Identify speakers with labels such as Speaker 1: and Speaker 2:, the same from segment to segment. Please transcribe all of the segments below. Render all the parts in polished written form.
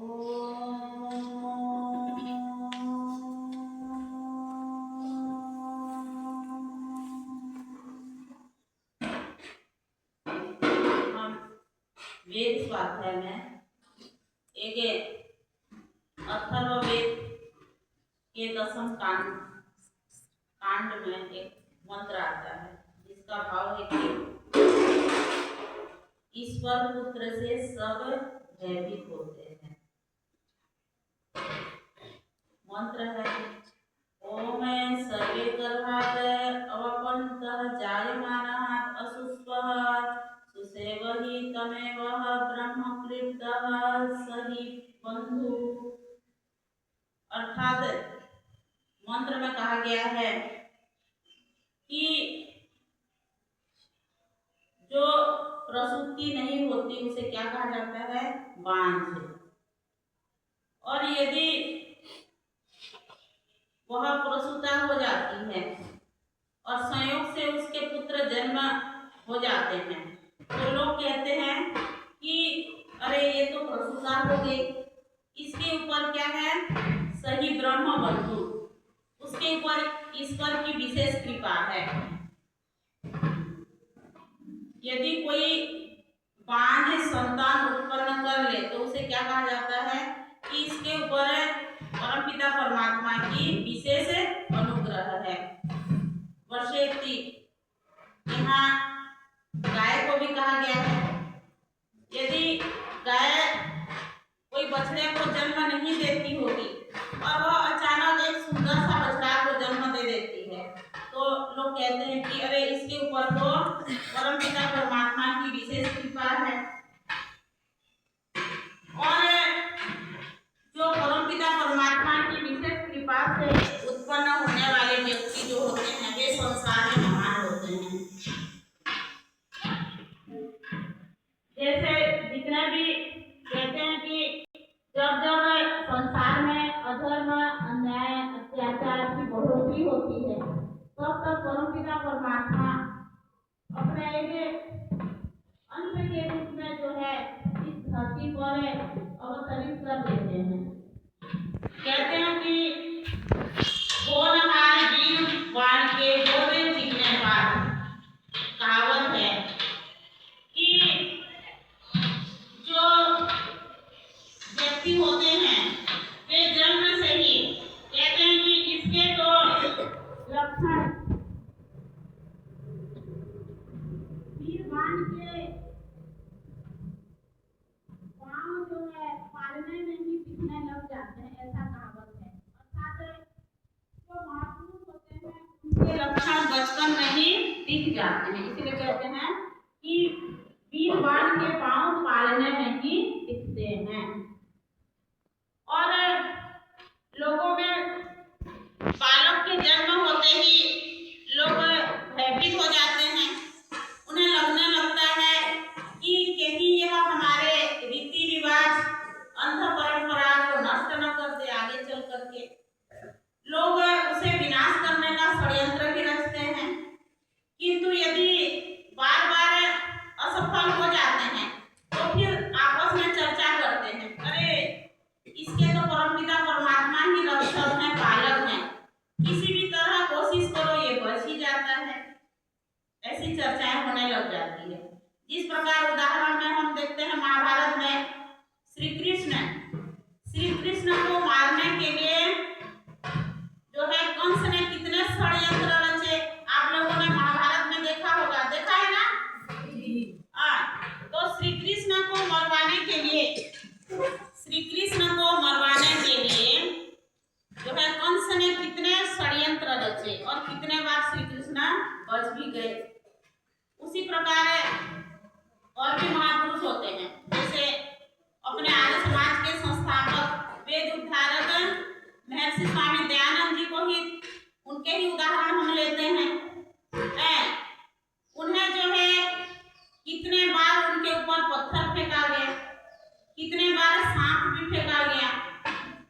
Speaker 1: वेद स्वाध्याय में एक अथर्ववेद के 10वें कांड में एक मंत्र आता है जिसका भाव है कि ईश्वर पुत्र से सब भयभीत होते हैं। मंत्र है ओम सर्वे गर्भात् अवपन्तः जायमानात् असुस्वः सुसेवहि तमेव ब्रह्मकृतः सहि बंधु। अर्थात मंत्र में कहा गया है कि जो प्रसूति नहीं होती उसे क्या कहा जाता है? बांझ। और यदि वह प्रसूता हो जाती है और संयोग से उसके पुत्र जन्म हो जाते हैं तो लोग कहते हैं कि अरे ये तो प्रसूता हो गई, इसके ऊपर क्या है? सही ब्रह्म बंधु, उसके ऊपर ईश्वर की विशेष कृपा है। यदि कोई बांझ संतान उत्पन्न कर ले तो उसे क्या कहा जाता है कि इसके ऊपर परमपिता परमात्मा की विशेष अनुग्रह है। वर्षेति यहाँ गाय को भी कहा गया है। यदि गाय कोई बछड़े को जन्म नहीं देती होगी और वह अचानक एक सुंदर सा बछड़ा को जन्म दे देती है तो लोग कहते हैं कि अरे इसके ऊपर तो परमपिता परमात्मा की विशेष कृपा है। और जो परमपिता परमात्मा की विशेष कृपा से उत्पन्न होने वाले व्यक्ति जो होते हैं वे संसार में महान होते हैं। जैसे जितने भी कहते हैं कि जब जब संसार में अधर्म अन्याय अत्याचार की बढ़ोतरी होती है तब तब परमपिता परमात्मा अपने एक अंश के रूप में जो है इस धरती पर अवतरित कर देते हैं। कहते हैं कि गोनहार वीर बाण के गोरे चिकने पार कहावत है कि जो व्यक्ति होते हैं वे जन्म से ही कहते हैं कि इसके तो लक्षण वीर बाण के पांव जो है पालने में ही दिखने लग जाते हैं, ऐसा कहावत है। अर्थात जो महापुरुष होते हैं उनके लक्षण बचपन में ही दिख जाते हैं, इसलिए कहते हैं कि वीर बाण के पांव पालने में ही दिखते हैं। और लोगों में बालक के जन्म होते ही लोग भयभीत हो जाते हैं। उन्हें लगने लगता है कि कहीं यह हमारे रीति रिवाज अंध परंपरा को नष्ट न कर दे। आगे चल करके लोग उसे विनाश करने का षड्यंत्र भी रचते हैं, किंतु यदि बार बार असफल हो जाते हैं तो फिर आपस में चर्चा करते हैं अरे इसके तो परमपिता परमात्मा ही रक्षक हैं, पालक हैं, किसी भी तरह कोशिश करो ये बच ही जाता है। ऐसी चर्चाएं होने लग जाती है। जिस प्रकार उदाहरण में हम देखते हैं महाभारत में श्री कृष्ण को मारने के लिए जो है कंस ने कितने षड्यंत्र रचे आप लोगों ने महाभारत में देखा होगा, देखा है ना? तो श्री कृष्ण को मरवाने के लिए जो है कंस ने कितने षड्यंत्र रचे और कितने बार श्री कृष्ण बच भी गए। उसी प्रकार और भी महापुरुष होते हैं, जैसे अपने आर्य समाज के संस्थापक वेद उद्धारक महर्षि स्वामी दयानंद जी को ही उनके ही उदाहरण हम लेते हैं। उन्हें जो है कितने बार उनके ऊपर पत्थर फेंका गया, कितने बार सांप भी फेंका गया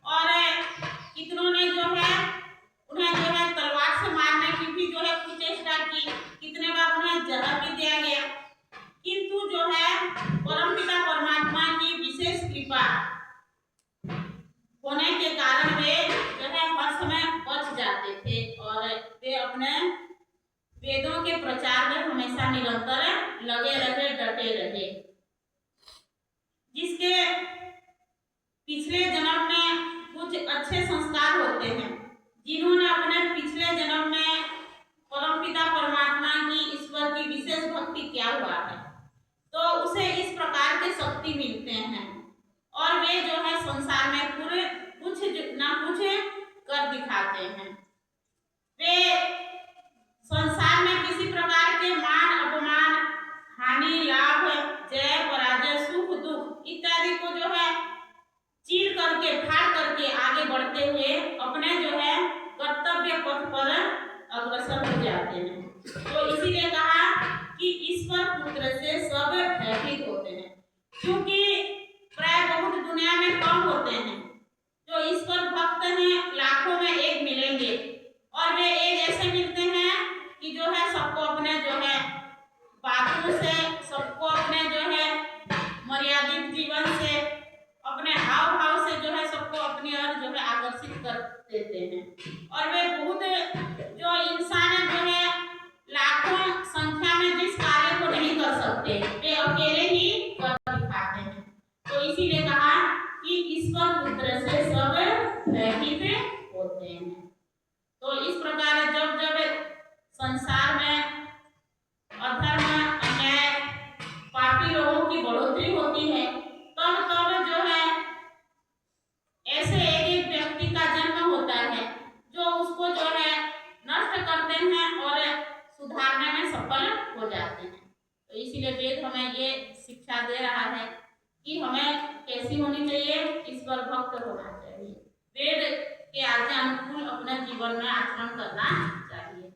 Speaker 1: और कितनों ने जो है उन्हें जो है तलवार से मारने की भी जो है कुचेष्टा की, कितने बार उन्हें जहर भी दिया गया, किंतु जो है परमपिता परमात्मा की विशेष कृपा होने के कारण वे जो है हर समय बच जाते थे और वे अपने वेदों के प्रचार में हमेशा निरंतर लगे रहे, डटे रहे। जिसके पिछले जन्म में कुछ अच्छे संस्कार होते हैं, जिन्होंने अपने पिछले जन्म में परमपिता परमात्मा की, ईश्वर की विशेष भक्ति किया हुआ है, तो उसे इस प्रकार के शक्ति मिलते हैं और वे जो है संसार में पूरे कुछ ना कुछ कर दिखाते हैं। वे संसार में किसी प्रकार के मान अपमान, हानि लाभ, जय पराजय, सुख दुख इत्यादि को जो है चीर करके, फाड़ करके आगे बढ़ते हुए अपने जो है कर्तव्य पथ पर अग्रसर हो जाते हैं। तो इसीलिए कहा कि ईश्वर पुत्र से सब भयभीत होते हैं, क्योंकि प्राय बहुत दुनिया में कम होते हैं जो ईश्वर भक्त हैं, लाखों में एक मिलेंगे और वे एक ऐसे मिलते हैं कि जो है सबको अपने जो है बातों से, सबको अपने जो है मर्यादित जीवन से, अपने हाव भाव से जो है सबको अपनी ओर जो है आकर्षित कर देते हैं। और वे बहुत जो इंसान जो है लाखों संख्या में जिस कार्य को नहीं कर सकते, वे अकेले ही कर दिखाते हैं। तो इसीलिए कहा कि ईश्वर पुत्र से सब भयभीत होते हैं। तो इस प्रकार जब जब संसार में अधर्म, अन्याय, पापी लोगों की बढ़ोतरी होती है, तब तब जो है ऐसे एक व्यक्ति का जन्म होता है जो उसको जो है नष्ट करते हैं और सुधारने में सफल हो जाते हैं। तो इसीलिए वेद हमें ये शिक्षा दे रहा है कि हमें कैसी होनी चाहिए, ईश्वर भक्त होना चाहिए, वेद के आज्ञा अनुकूल अपने जीवन में आचरण करना चाहिए।